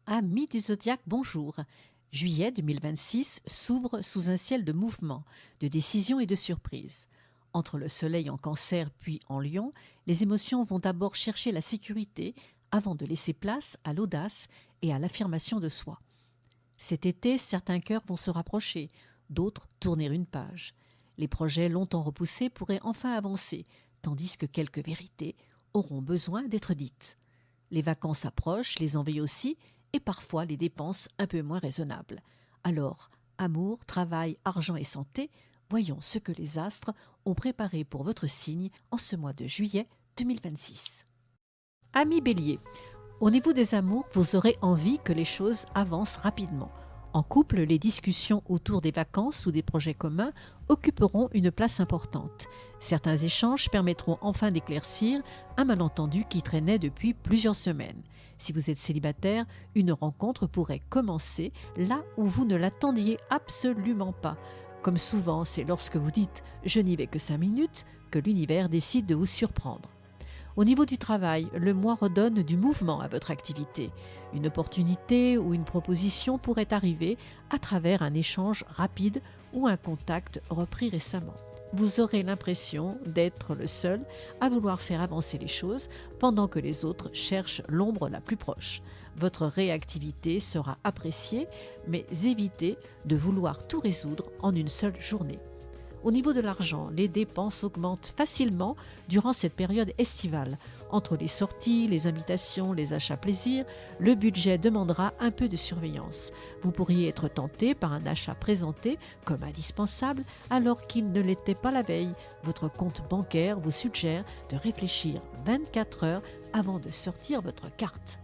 Amis du zodiaque, bonjour. Juillet 2026 s'ouvre sous un ciel de mouvement, de décision et de surprise. Entre le soleil en cancer puis en lion, les émotions vont d'abord chercher la sécurité avant de laisser place à l'audace et à l'affirmation de soi. Cet été, certains cœurs vont se rapprocher, d'autres tourner une page. Les projets longtemps repoussés pourraient enfin avancer, tandis que quelques vérités auront besoin d'être dites. Les vacances approchent, les envies aussi, et parfois les dépenses un peu moins raisonnables. Alors, amour, travail, argent et santé, voyons ce que les astres ont préparé pour votre signe en ce mois de juillet 2026. Amis Bélier, au niveau des amours, vous aurez envie que les choses avancent rapidement. En couple, les discussions autour des vacances ou des projets communs occuperont une place importante. Certains échanges permettront enfin d'éclaircir un malentendu qui traînait depuis plusieurs semaines. Si vous êtes célibataire, une rencontre pourrait commencer là où vous ne l'attendiez absolument pas. Comme souvent, c'est lorsque vous dites « je n'y vais que 5 minutes » que l'univers décide de vous surprendre. Au niveau du travail, le mois redonne du mouvement à votre activité. Une opportunité ou une proposition pourrait arriver à travers un échange rapide ou un contact repris récemment. Vous aurez l'impression d'être le seul à vouloir faire avancer les choses pendant que les autres cherchent l'ombre la plus proche. Votre réactivité sera appréciée, mais évitez de vouloir tout résoudre en une seule journée. Au niveau de l'argent, les dépenses augmentent facilement durant cette période estivale. Entre les sorties, les invitations, les achats plaisirs, le budget demandera un peu de surveillance. Vous pourriez être tenté par un achat présenté comme indispensable alors qu'il ne l'était pas la veille. Votre compte bancaire vous suggère de réfléchir 24 heures avant de sortir votre carte.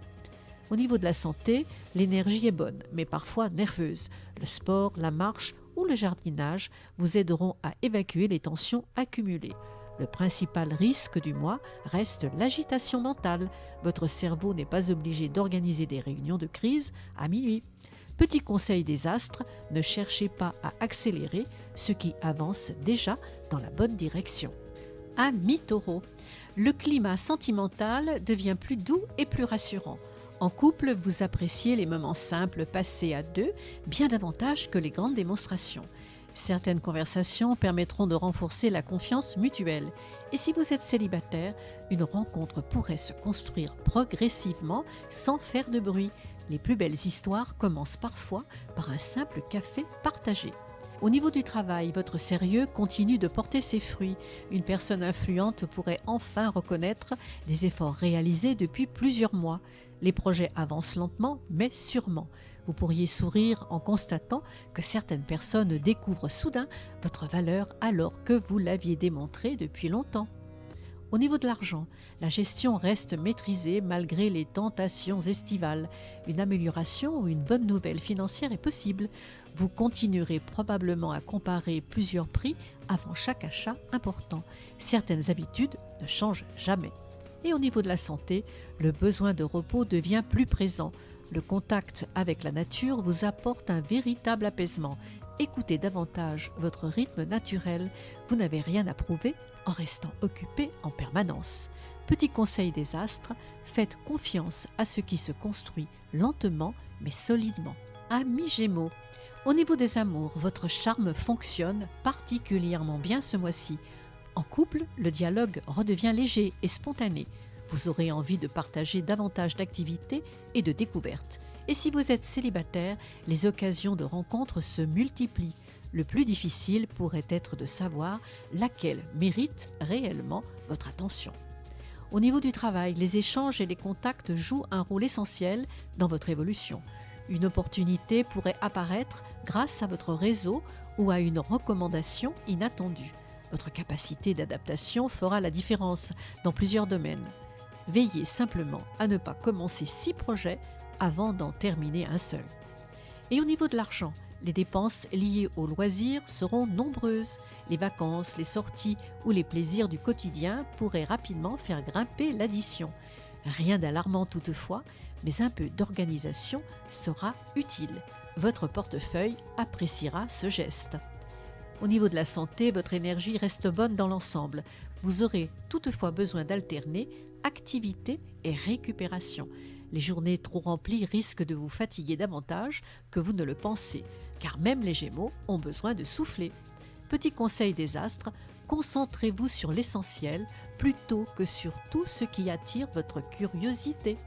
Au niveau de la santé, l'énergie est bonne, mais parfois nerveuse. Le sport, la marche ou le jardinage vous aideront à évacuer les tensions accumulées. Le principal risque du mois reste l'agitation mentale. Votre cerveau n'est pas obligé d'organiser des réunions de crise à minuit. Petit conseil des astres, ne cherchez pas à accélérer ce qui avance déjà dans la bonne direction. Amis Taureau, le climat sentimental devient plus doux et plus rassurant. En couple, vous appréciez les moments simples passés à deux bien davantage que les grandes démonstrations. Certaines conversations permettront de renforcer la confiance mutuelle. Et si vous êtes célibataire, une rencontre pourrait se construire progressivement sans faire de bruit. Les plus belles histoires commencent parfois par un simple café partagé. Au niveau du travail, votre sérieux continue de porter ses fruits. Une personne influente pourrait enfin reconnaître des efforts réalisés depuis plusieurs mois. Les projets avancent lentement, mais sûrement. Vous pourriez sourire en constatant que certaines personnes découvrent soudain votre valeur alors que vous l'aviez démontrée depuis longtemps. Au niveau de l'argent, la gestion reste maîtrisée malgré les tentations estivales. Une amélioration ou une bonne nouvelle financière est possible. Vous continuerez probablement à comparer plusieurs prix avant chaque achat important. Certaines habitudes ne changent jamais. Et au niveau de la santé, le besoin de repos devient plus présent. Le contact avec la nature vous apporte un véritable apaisement. Écoutez davantage votre rythme naturel. Vous n'avez rien à prouver en restant occupé en permanence. Petit conseil des astres, faites confiance à ce qui se construit lentement mais solidement. Amis Gémeaux, au niveau des amours, votre charme fonctionne particulièrement bien ce mois-ci. En couple, le dialogue redevient léger et spontané. Vous aurez envie de partager davantage d'activités et de découvertes. Et si vous êtes célibataire, les occasions de rencontres se multiplient. Le plus difficile pourrait être de savoir laquelle mérite réellement votre attention. Au niveau du travail, les échanges et les contacts jouent un rôle essentiel dans votre évolution. Une opportunité pourrait apparaître grâce à votre réseau ou à une recommandation inattendue. Votre capacité d'adaptation fera la différence dans plusieurs domaines. Veillez simplement à ne pas commencer 6 projets avant d'en terminer un seul. Et au niveau de l'argent, les dépenses liées aux loisirs seront nombreuses. Les vacances, les sorties ou les plaisirs du quotidien pourraient rapidement faire grimper l'addition. Rien d'alarmant toutefois, mais un peu d'organisation sera utile. Votre portefeuille appréciera ce geste. Au niveau de la santé, votre énergie reste bonne dans l'ensemble. Vous aurez toutefois besoin d'alterner activité et récupération. Les journées trop remplies risquent de vous fatiguer davantage que vous ne le pensez, car même les Gémeaux ont besoin de souffler. Petit conseil des astres, concentrez-vous sur l'essentiel plutôt que sur tout ce qui attire votre curiosité.